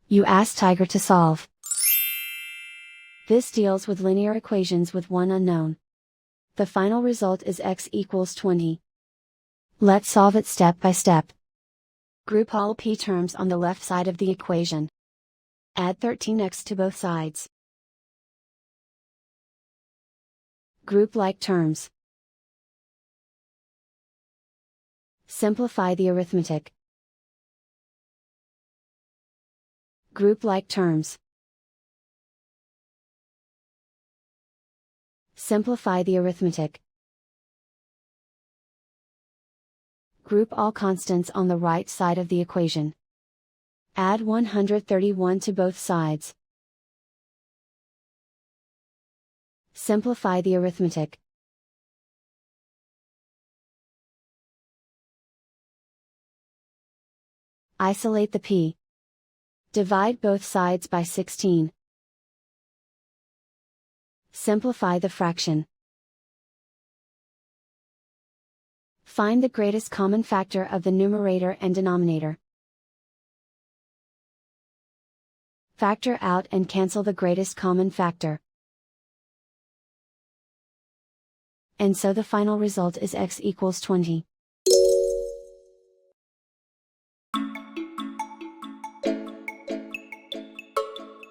You ask Tiger to solve. This deals with linear equations with one unknown. The final result is x equals 20. Let's solve it step by step. Group all p terms on the left side of the equation. Add 13x to both sides. Group like terms. Simplify the arithmetic. Group like terms. Simplify the arithmetic. Group all constants on the right side of the equation. Add 131 to both sides. Simplify the arithmetic. Isolate the p. Divide both sides by 16. Simplify the fraction. Find the greatest common factor of the numerator and denominator. Factor out and cancel the greatest common factor. And so the final result is x equals 20.